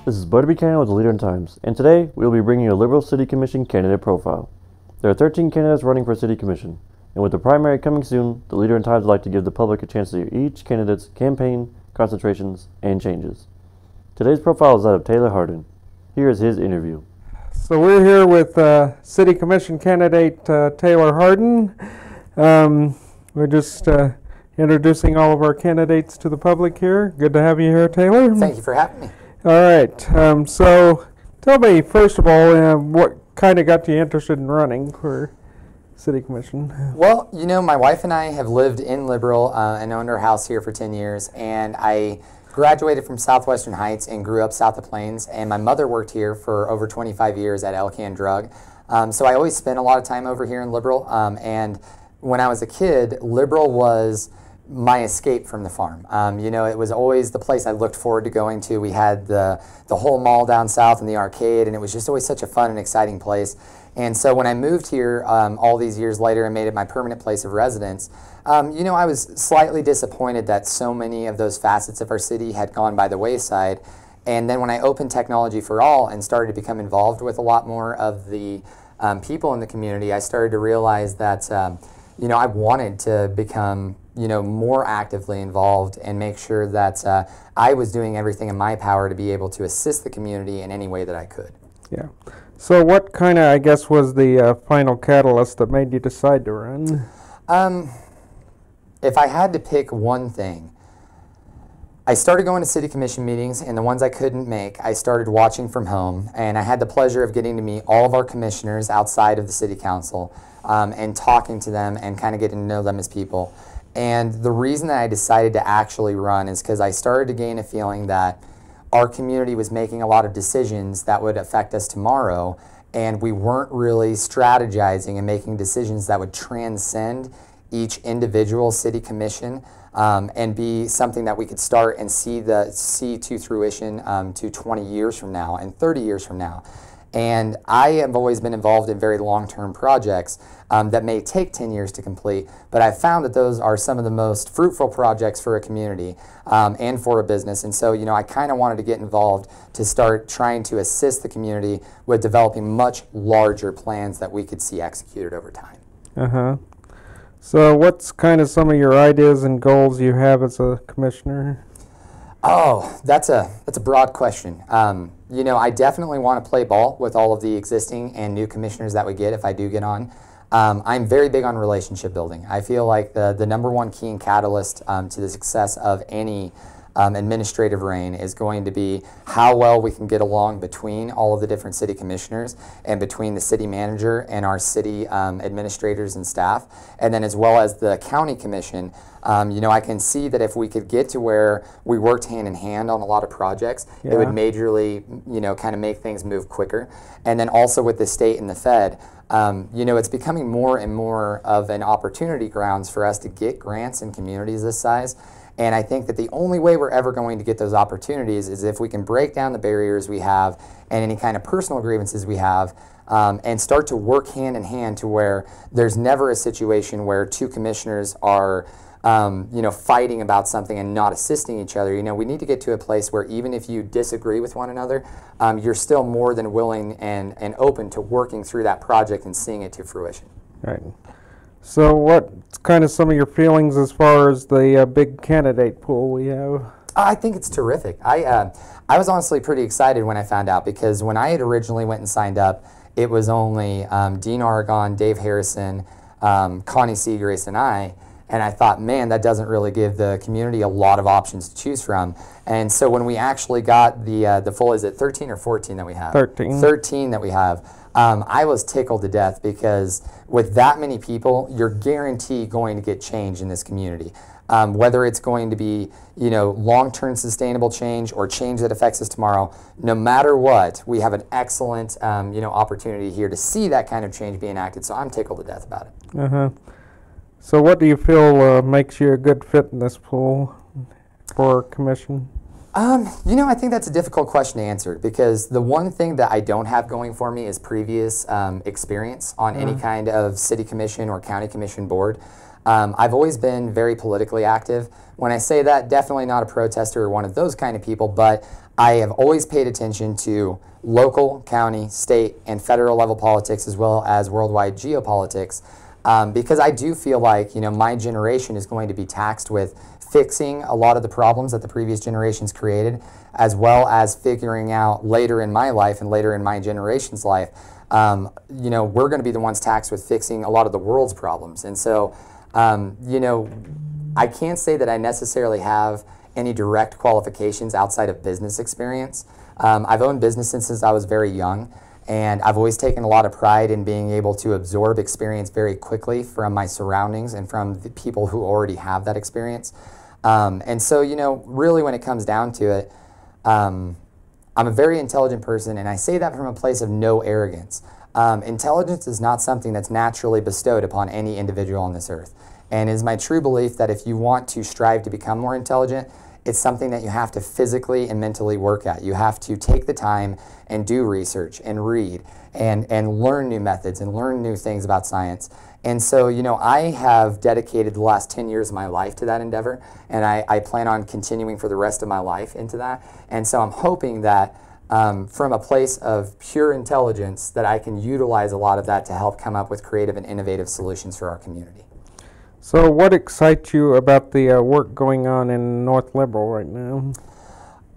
This is Bud Buchanan with the Leader in Times, and today we will be bringing you a Liberal City Commission candidate profile. There are 13 candidates running for City Commission, and with the primary coming soon, the Leader in Times would like to give the public a chance to hear each candidate's campaign, concentrations, and changes. Today's profile is that of Taylor Harden. Here is his interview. So we're here with City Commission candidate Taylor Harden. We're just introducing all of our candidates to the public here. Good to have you here, Taylor. Thank you for having me. All right. So tell me, first of all, what kind of got you interested in running for City Commission? Well, you know, my wife and I have lived in Liberal and owned our house here for 10 years, and I graduated from Southwestern Heights and grew up south of Plains, and my mother worked here for over 25 years at Elcan Drug. So I always spent a lot of time over here in Liberal, and when I was a kid, Liberal was my escape from the farm. You know, it was always the place I looked forward to going to. We had the whole mall down south and the arcade, and it was just always such a fun and exciting place. And so when I moved here all these years later and made it my permanent place of residence, you know, I was slightly disappointed that so many of those facets of our city had gone by the wayside. And then when I opened Technology for All and started to become involved with a lot more of the people in the community, I started to realize that, you know, I wanted to become, you know, more actively involved and make sure that I was doing everything in my power to be able to assist the community in any way that I could. Yeah. So what kind of, I guess, was the final catalyst that made you decide to run? If I had to pick one thing, I started going to City Commission meetings, and the ones I couldn't make, I started watching from home, and I had the pleasure of getting to meet all of our commissioners outside of the City Council and talking to them and kind of getting to know them as people. And the reason that I decided to actually run is because I started to gain a feeling that our community was making a lot of decisions that would affect us tomorrow, and we weren't really strategizing and making decisions that would transcend each individual city commission and be something that we could start and see to fruition to 20 years from now and 30 years from now. And I have always been involved in very long-term projects that may take 10 years to complete, but I've found that those are some of the most fruitful projects for a community and for a business. And so, you know, I kind of wanted to get involved to start trying to assist the community with developing much larger plans that we could see executed over time. Uh-huh. So what's kind of some of your ideas and goals you have as a commissioner? Oh, that's a broad question. You know, I definitely want to play ball with all of the existing and new commissioners that we get if I do get on. I'm very big on relationship building. I feel like the #1 key and catalyst to the success of any administrative reign is going to be how well we can get along between all of the different city commissioners and between the city manager and our city administrators and staff, and then as well as the county commission. You know, I can see that if we could get to where we worked hand in hand on a lot of projects, it would majorly, you know, kind of make things move quicker. And then also with the state and the Fed, you know, it's becoming more and more of an opportunity grounds for us to get grants in communities this size. And I think that the only way we're ever going to get those opportunities is if we can break down the barriers we have and any kind of personal grievances we have and start to work hand in hand to where there's never a situation where two commissioners are you know, fighting about something and not assisting each other. You know, we need to get to a place where even if you disagree with one another, you're still more than willing and open to working through that project and seeing it to fruition. Right. So what's kind of some of your feelings as far as the big candidate pool we have? I think it's terrific. I was honestly pretty excited when I found out, because when I had originally went and signed up, it was only Dean Aragon, Dave Harrison, Connie Seagrace, and I. And I thought, man, that doesn't really give the community a lot of options to choose from. And so when we actually got the full, is it 13 or 14 that we have? 13. 13 that we have. I was tickled to death, because with that many people, you're guaranteed going to get change in this community. Whether it's going to be, you know, long-term sustainable change or change that affects us tomorrow, no matter what, we have an excellent, you know, opportunity here to see that kind of change be enacted. So I'm tickled to death about it. Uh-huh. So what do you feel makes you a good fit in this pool for commission? You know, I think that's a difficult question to answer, because the one thing that I don't have going for me is previous experience on any kind of city commission or county commission board. I've always been very politically active. When I say that, definitely not a protester or one of those kind of people, but I have always paid attention to local, county, state, and federal level politics, as well as worldwide geopolitics, because I do feel like, my generation is going to be taxed with fixing a lot of the problems that the previous generations created, as well as figuring out later in my life and later in my generation's life, we're going to be the ones taxed with fixing a lot of the world's problems. And so, I can't say that I necessarily have any direct qualifications outside of business experience. I've owned business since I was very young, and I've always taken a lot of pride in being able to absorb experience very quickly from my surroundings and from the people who already have that experience. And so, really when it comes down to it, I'm a very intelligent person, and I say that from a place of no arrogance. Intelligence is not something that's naturally bestowed upon any individual on this earth. And it is my true belief that if you want to strive to become more intelligent, it's something that you have to physically and mentally work at. You have to take the time and do research and read and learn new methods and learn new things about science. And so, I have dedicated the last 10 years of my life to that endeavor, and I plan on continuing for the rest of my life into that. And so I'm hoping that from a place of pure intelligence that I can utilize a lot of that to help come up with creative and innovative solutions for our community. So what excites you about the work going on in Northliberal right now?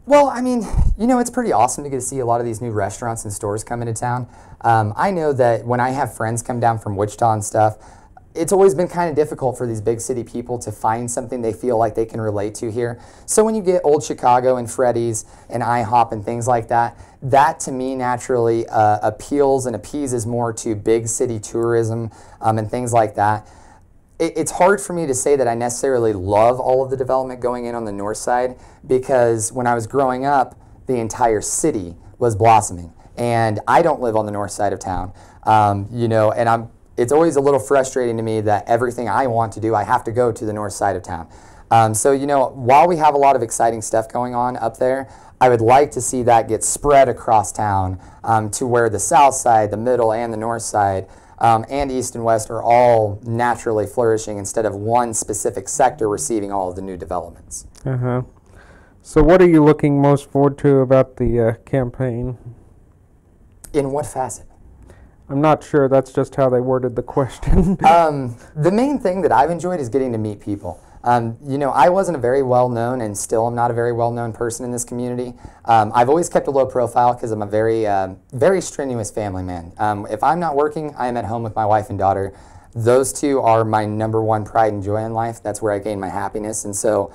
Well, I mean, it's pretty awesome to get to see a lot of these new restaurants and stores come into town. I know that when I have friends come down from Wichita and stuff, it's always been kind of difficult for these big city people to find something they feel like they can relate to here. So when you get Old Chicago and Freddy's and IHOP and things like that, that to me naturally appeals and appeases more to big city tourism and things like that. It's hard for me to say that I necessarily love all of the development going in on the north side, because when I was growing up, the entire city was blossoming. And I don't live on the north side of town, and it's always a little frustrating to me that everything I want to do, I have to go to the north side of town. So, while we have a lot of exciting stuff going on up there, I would like to see that get spread across town to where the south side, the middle, and the north side and east and west are all naturally flourishing instead of one specific sector receiving all of the new developments. Uh-huh. So what are you looking most forward to about the campaign? In what facet? I'm not sure. That's just how they worded the question. The main thing that I've enjoyed is getting to meet people. I wasn't a very well-known, and still am not a very well-known person in this community. I've always kept a low profile because I'm a very strenuous family man. If I'm not working, I am at home with my wife and daughter. Those two are my number one pride and joy in life. That's where I gain my happiness. And so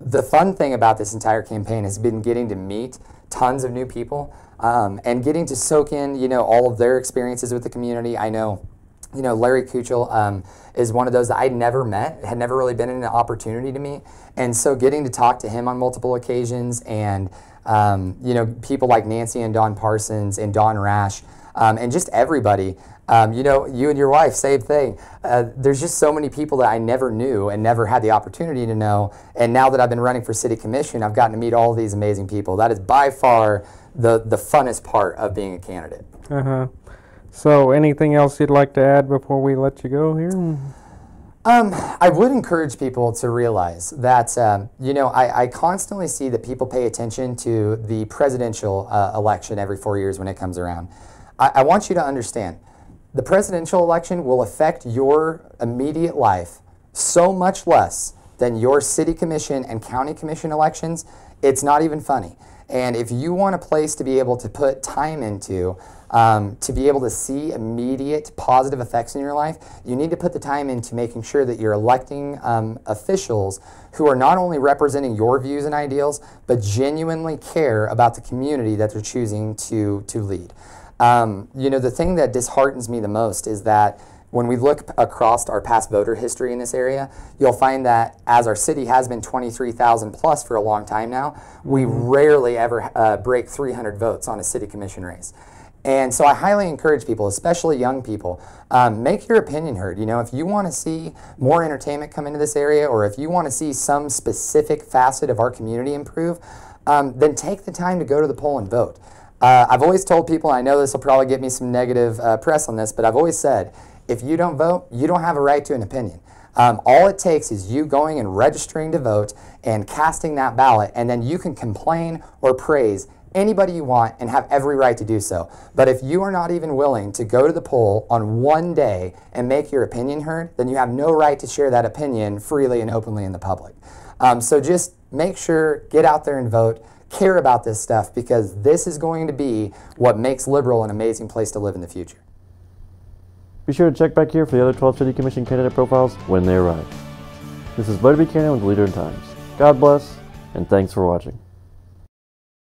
the fun thing about this entire campaign has been getting to meet tons of new people and getting to soak in, all of their experiences with the community. I know Larry Kuchel is one of those that I'd never met, had never really been in an opportunity to meet. And so getting to talk to him on multiple occasions and, people like Nancy and Don Parsons and Don Rash and just everybody, you and your wife, same thing. There's just so many people that I never knew and never had the opportunity to know. And now that I've been running for city commission, I've gotten to meet all of these amazing people. That is by far the funnest part of being a candidate. Uh-huh. So anything else you'd like to add before we let you go here? I would encourage people to realize that, I constantly see that people pay attention to the presidential election every 4 years when it comes around. I want you to understand, the presidential election will affect your immediate life so much less than your city commission and county commission elections. It's not even funny. And if you want a place to be able to put time into, to be able to see immediate positive effects in your life, you need to put the time into making sure that you're electing officials who are not only representing your views and ideals, but genuinely care about the community that they're choosing to lead. The thing that disheartens me the most is that when we look across our past voter history in this area, you'll find that as our city has been 23,000 plus for a long time now, we rarely ever break 300 votes on a city commission race. And so I highly encourage people, especially young people, make your opinion heard. If you want to see more entertainment come into this area, or if you want to see some specific facet of our community improve, then take the time to go to the poll and vote. I've always told people, I know this will probably get me some negative press on this, but I've always said, if you don't vote, you don't have a right to an opinion. All it takes is you going and registering to vote and casting that ballot, and then you can complain or praise anybody you want and have every right to do so. But if you are not even willing to go to the poll on one day and make your opinion heard, then you have no right to share that opinion freely and openly in the public. So just make sure, get out there and vote, care about this stuff, because this is going to be what makes Liberal an amazing place to live in the future. Be sure to check back here for the other 12 City Commission candidate profiles when they arrive. This is Bud Buchanan with Leader in Times. God bless, and thanks for watching.